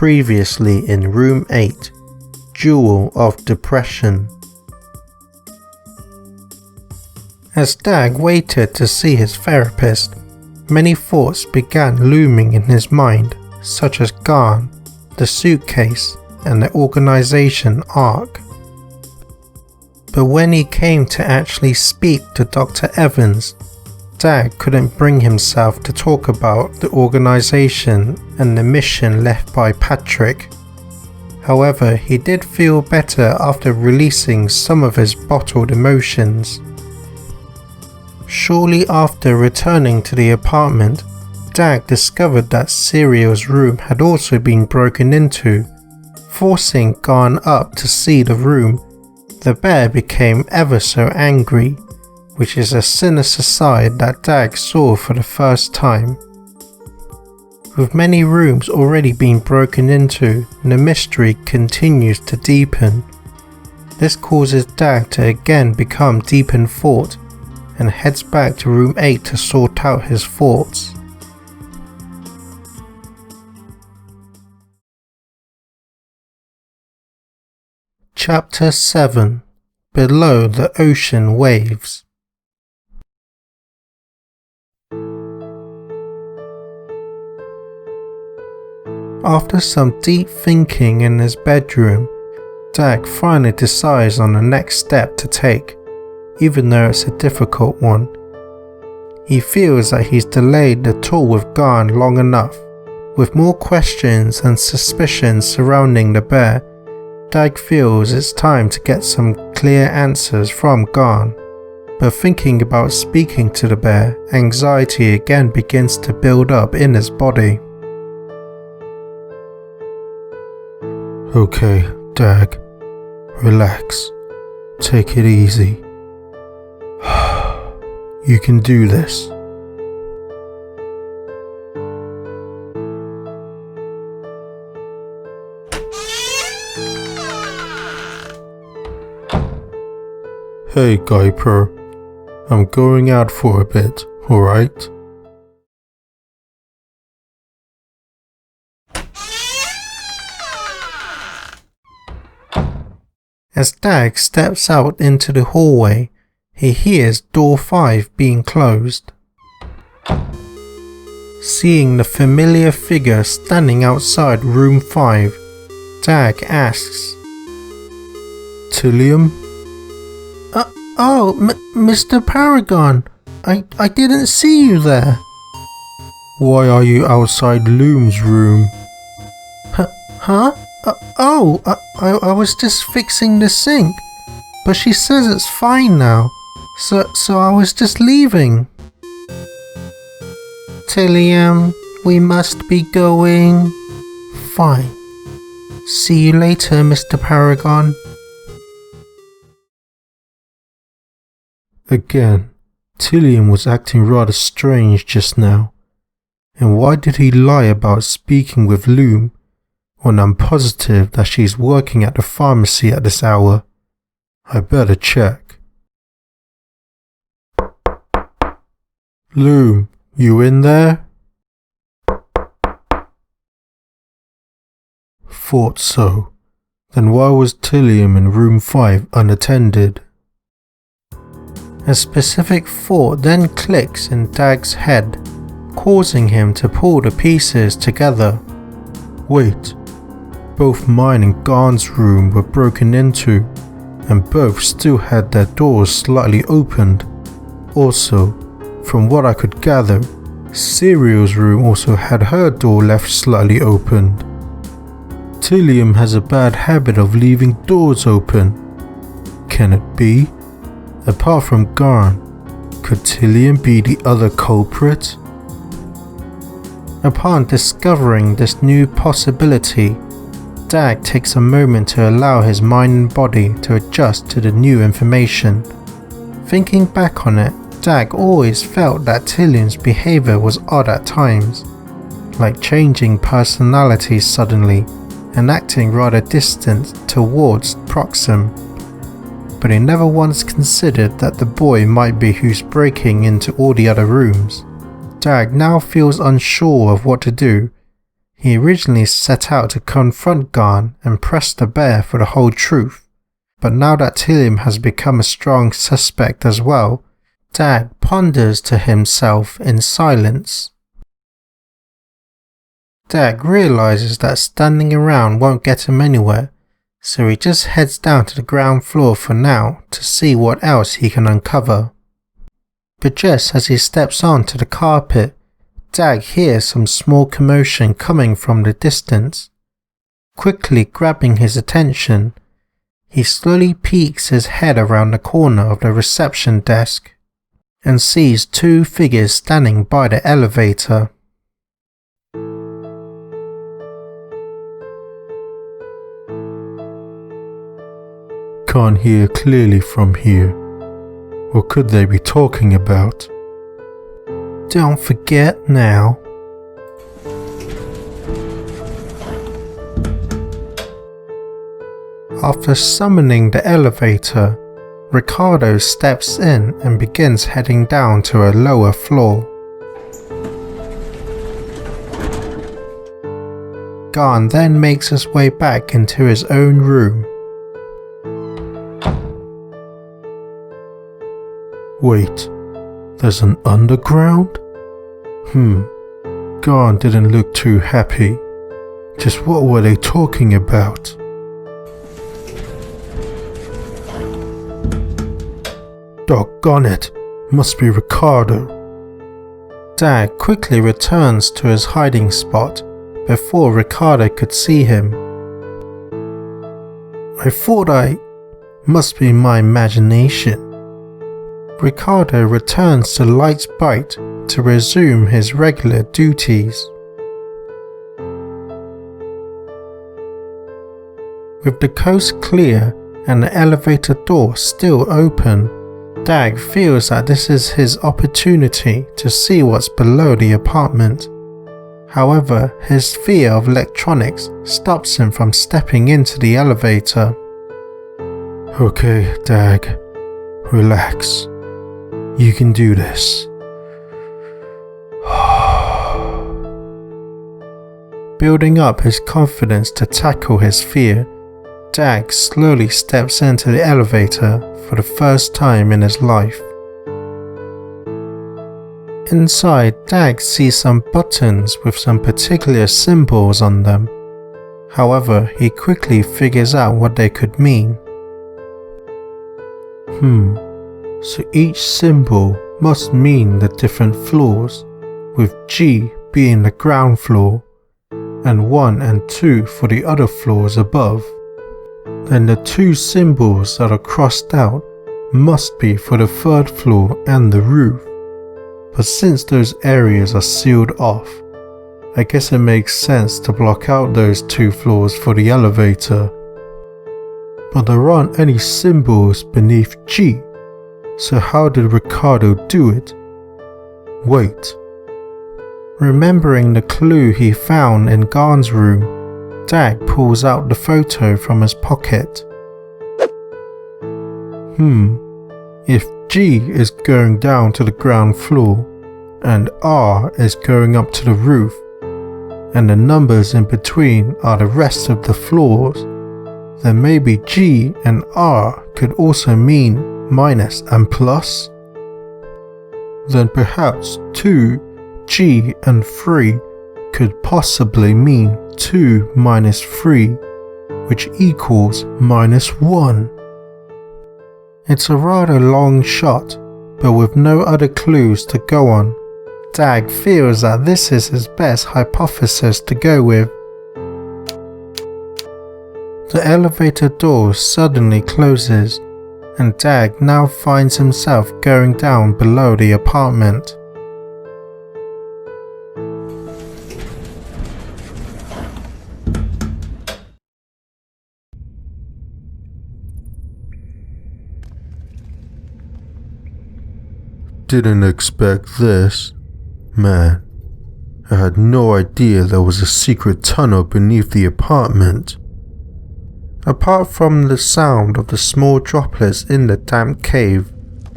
Previously in Room 8, Jewel of Depression. As Dag waited to see his therapist, many thoughts began looming in his mind, such as Garn, the suitcase, and the organization ARC. But when he came to actually speak to Dr. Evans, Dag couldn't bring himself to talk about the organization and the mission left by Patrick. However, he did feel better after releasing some of his bottled emotions. Shortly after returning to the apartment, Dag discovered that Serial's room had also been broken into. Forcing Garn up to see the room, the bear became ever so angry, which is a sinister side that Dag saw for the first time. With many rooms already being broken into, the mystery continues to deepen. This causes Dag to again become deep in thought and heads back to room 8 to sort out his thoughts. Chapter 7: Below the Ocean Waves. After some deep thinking in his bedroom, Dag finally decides on the next step to take, even though it's a difficult one. He feels that he's delayed the talk with Garn long enough. With more questions and suspicions surrounding the bear, Dag feels it's time to get some clear answers from Garn. But thinking about speaking to the bear, anxiety again begins to build up in his body. Okay, Dag. Relax. Take it easy. You can do this. Hey, Guiper. I'm going out for a bit, alright? As Dag steps out into the hallway, he hears door 5 being closed. Seeing the familiar figure standing outside room 5, Dag asks, Tillium? Mr. Paragon, I didn't see you there. Why are you outside Loom's room? Huh? I was just fixing the sink, but she says it's fine now, so I was just leaving. Tillium, we must be going. Fine. See you later, Mr. Paragon. Again, Tillium was acting rather strange just now. And why did he lie about speaking with Loom when I'm positive that she's working at the pharmacy at this hour? I better check. Loom, you in there? Thought so. Then why was Tillium in room 5 unattended? A specific thought then clicks in Dag's head, causing him to pull the pieces together. Wait, both mine and Garn's room were broken into, and both still had their doors slightly opened. Also, from what I could gather, Serial's room also had her door left slightly opened. Tillium has a bad habit of leaving doors open. Can it be? Apart from Garn, could Tillium be the other culprit? Upon discovering this new possibility, Dag takes a moment to allow his mind and body to adjust to the new information. Thinking back on it, Dag always felt that Tillium's behavior was odd at times, like changing personality suddenly and acting rather distant towards Proxim. But he never once considered that the boy might be who's breaking into all the other rooms. Dag now feels unsure of what to do. He originally set out to confront Garn and press the bear for the whole truth, but now that Tillium has become a strong suspect as well, Dag ponders to himself in silence. Dag realizes that standing around won't get him anywhere, so he just heads down to the ground floor for now to see what else he can uncover. But just as he steps onto the carpet, Dag hears some small commotion coming from the distance. Quickly grabbing his attention, he slowly peeks his head around the corner of the reception desk and sees two figures standing by the elevator. Can't hear clearly from here. What could they be talking about? Don't forget now. After summoning the elevator, Ricardo steps in and begins heading down to a lower floor. Garn then makes his way back into his own room. Wait, there's an underground? Garn didn't look too happy. Just what were they talking about? Doggone it, must be Ricardo. Dag quickly returns to his hiding spot before Ricardo could see him. Must be my imagination. Ricardo returns to Light's Bite to resume his regular duties. With the coast clear and the elevator door still open, Dag feels that this is his opportunity to see what's below the apartment. However, his fear of electronics stops him from stepping into the elevator. Okay, Dag. Relax. You can do this. Building up his confidence to tackle his fear, Dag slowly steps into the elevator for the first time in his life. Inside, Dag sees some buttons with some particular symbols on them. However, he quickly figures out what they could mean. So each symbol must mean the different floors, with G being the ground floor, and 1 and 2 for the other floors above. Then the two symbols that are crossed out must be for the 3rd floor and the roof. But since those areas are sealed off, I guess it makes sense to block out those 2 floors for the elevator. But there aren't any symbols beneath G, so how did Ricardo do it? Wait. Remembering the clue he found in Garn's room, Dag pulls out the photo from his pocket. If G is going down to the ground floor, and R is going up to the roof, and the numbers in between are the rest of the floors, then maybe G and R could also mean minus and plus? Then perhaps 2, G and 3 could possibly mean 2 minus 3, which equals -1. It's a rather long shot, but with no other clues to go on, Dag feels that this is his best hypothesis to go with. The elevator door suddenly closes, and Dag now finds himself going down below the apartment. Didn't expect this. Man, I had no idea there was a secret tunnel beneath the apartment. Apart from the sound of the small droplets in the damp cave,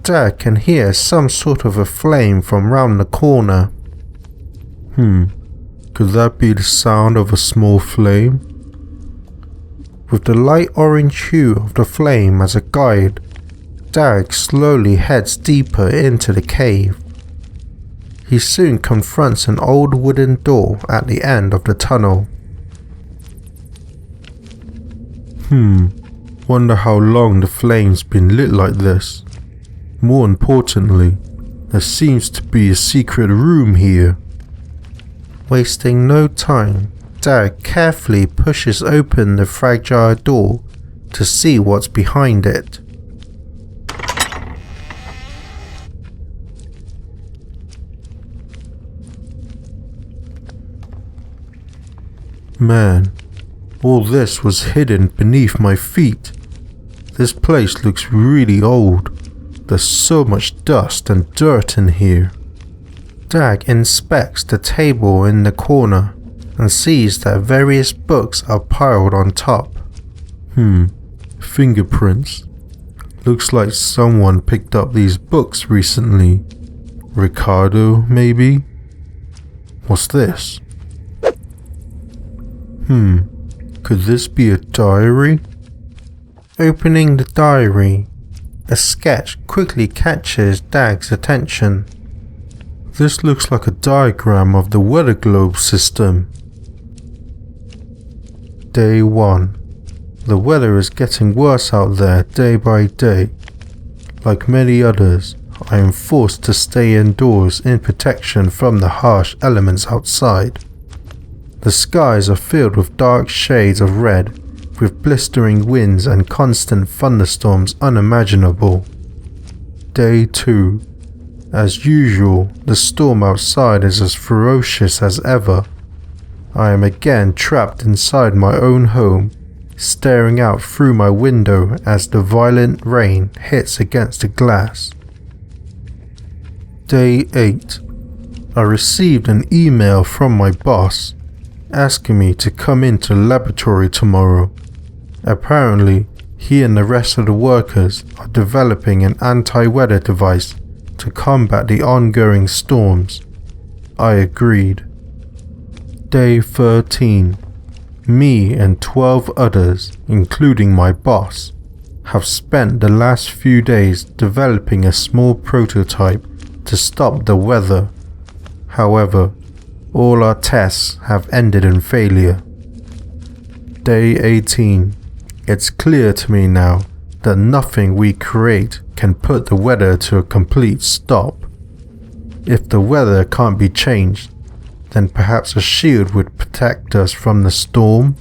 Dag can hear some sort of a flame from round the corner. Could that be the sound of a small flame? With the light orange hue of the flame as a guide, Dag slowly heads deeper into the cave. He soon confronts an old wooden door at the end of the tunnel. Wonder how long the flame's been lit like this. More importantly, there seems to be a secret room here. Wasting no time, Dag carefully pushes open the fragile door to see what's behind it. Man, all this was hidden beneath my feet. This place looks really old. There's so much dust and dirt in here. Dag inspects the table in the corner and sees that various books are piled on top. Fingerprints. Looks like someone picked up these books recently. Ricardo, maybe? What's this? Could this be a diary? Opening the diary, a sketch quickly catches Dag's attention. This looks like a diagram of the weather globe system. Day 1. The weather is getting worse out there day by day. Like many others, I am forced to stay indoors in protection from the harsh elements outside. The skies are filled with dark shades of red, with blistering winds and constant thunderstorms unimaginable. Day 2. As usual, the storm outside is as ferocious as ever. I am again trapped inside my own home, staring out through my window as the violent rain hits against the glass. Day 8. I received an email from my boss, asking me to come into the laboratory tomorrow. Apparently, he and the rest of the workers are developing an anti-weather device to combat the ongoing storms. I agreed. Day 13. Me and 12 others, including my boss, have spent the last few days developing a small prototype to stop the weather. However, all our tests have ended in failure. Day 18. It's clear to me now that nothing we create can put the weather to a complete stop. If the weather can't be changed, then perhaps a shield would protect us from the storm.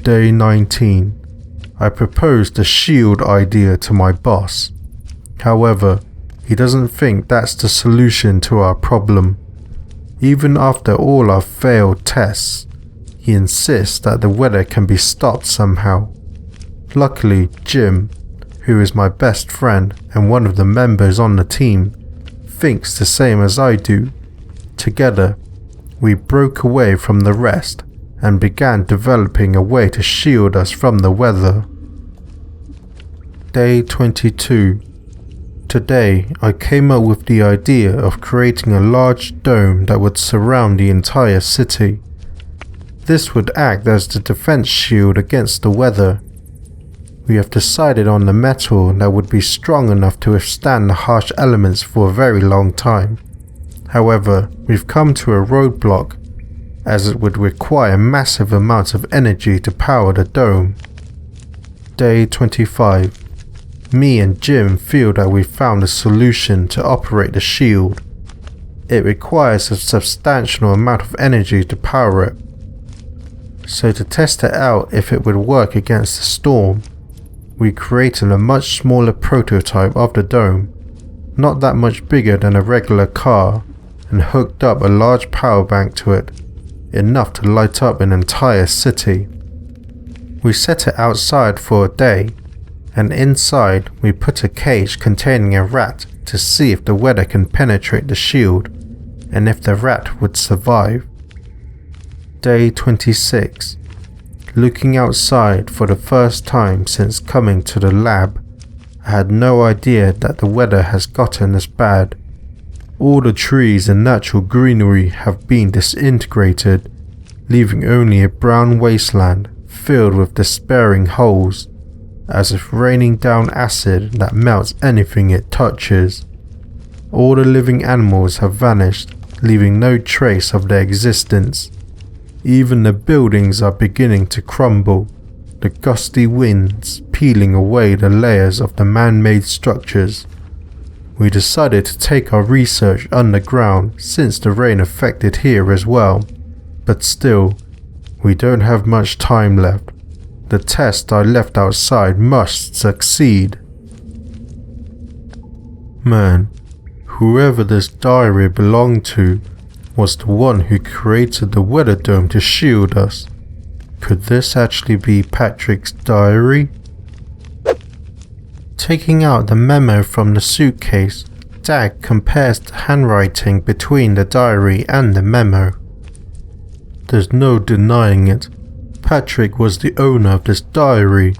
Day 19. I proposed the shield idea to my boss. However, he doesn't think that's the solution to our problem. Even after all our failed tests, he insists that the weather can be stopped somehow. Luckily, Jim, who is my best friend and one of the members on the team, thinks the same as I do. Together, we broke away from the rest and began developing a way to shield us from the weather. Day 22. Today, I came up with the idea of creating a large dome that would surround the entire city. This would act as the defense shield against the weather. We have decided on the metal that would be strong enough to withstand the harsh elements for a very long time. However, we've come to a roadblock, as it would require massive amounts of energy to power the dome. Day 25. Me and Jim feel that we've found a solution to operate the shield. It requires a substantial amount of energy to power it. So to test it out if it would work against the storm, we created a much smaller prototype of the dome, not that much bigger than a regular car, and hooked up a large power bank to it, enough to light up an entire city. We set it outside for a day, and inside we put a cage containing a rat to see if the weather can penetrate the shield, and if the rat would survive. Day 26. Looking outside for the first time since coming to the lab, I had no idea that the weather has gotten this bad. All the trees and natural greenery have been disintegrated, leaving only a brown wasteland filled with despairing holes, as if raining down acid that melts anything it touches. All the living animals have vanished, leaving no trace of their existence. Even the buildings are beginning to crumble, the gusty winds peeling away the layers of the man-made structures. We decided to take our research underground since the rain affected here as well, but still, we don't have much time left. The test I left outside must succeed. Man, whoever this diary belonged to was the one who created the weather dome to shield us. Could this actually be Patrick's diary? Taking out the memo from the suitcase, Dag compares the handwriting between the diary and the memo. There's no denying it. Patrick was the owner of this diary.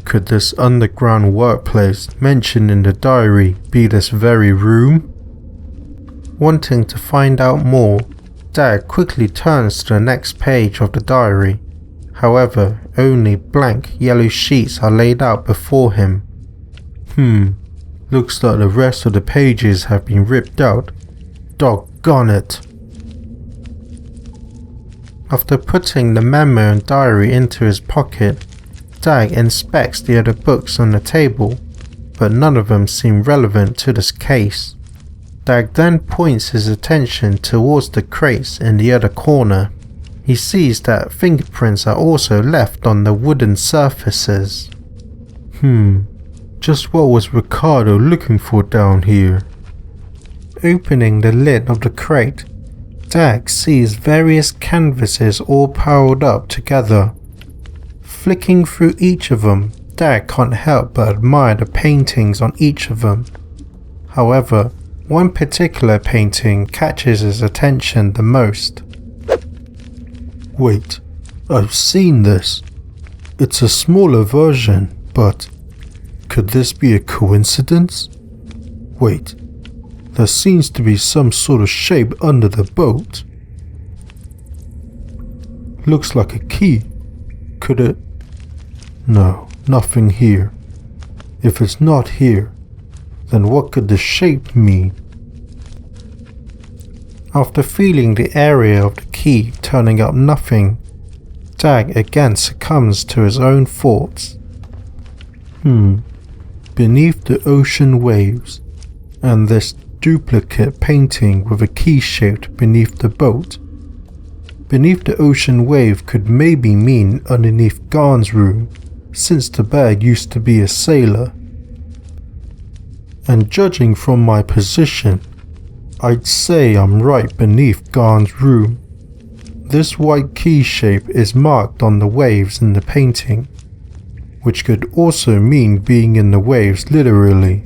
Could this underground workplace mentioned in the diary be this very room? Wanting to find out more, Dag quickly turns to the next page of the diary. However, only blank yellow sheets are laid out before him. Looks like the rest of the pages have been ripped out. Doggone it. After putting the memo and diary into his pocket, Dag inspects the other books on the table, but none of them seem relevant to this case. Dag then points his attention towards the crates in the other corner. He sees that fingerprints are also left on the wooden surfaces. Just what was Ricardo looking for down here? Opening the lid of the crate, Dag sees various canvases all piled up together. Flicking through each of them, Dag can't help but admire the paintings on each of them. However, one particular painting catches his attention the most. Wait, I've seen this. It's a smaller version, but could this be a coincidence? Wait, there seems to be some sort of shape under the boat. Looks like a key. Could it? No, nothing here. If it's not here, then what could the shape mean? After feeling the area of the key turning up nothing, Dag again succumbs to his own thoughts. Beneath the ocean waves, and this duplicate painting with a key shaped beneath the boat. Beneath the ocean wave could maybe mean underneath Garn's room, since the bear used to be a sailor. And judging from my position, I'd say I'm right beneath Garn's room. This white key shape is marked on the waves in the painting, which could also mean being in the waves literally.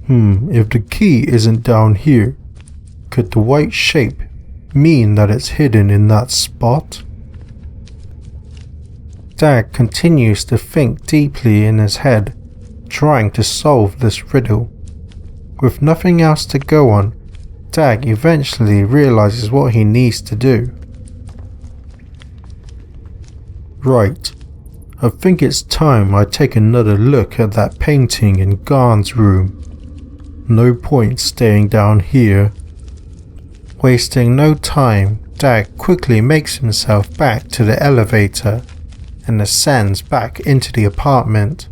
If the key isn't down here, could the white shape mean that it's hidden in that spot? Dag continues to think deeply in his head, trying to solve this riddle. With nothing else to go on, Dag eventually realizes what he needs to do. Right, I think it's time I take another look at that painting in Garn's room. No point staying down here. Wasting no time, Dag quickly makes himself back to the elevator and ascends back into the apartment.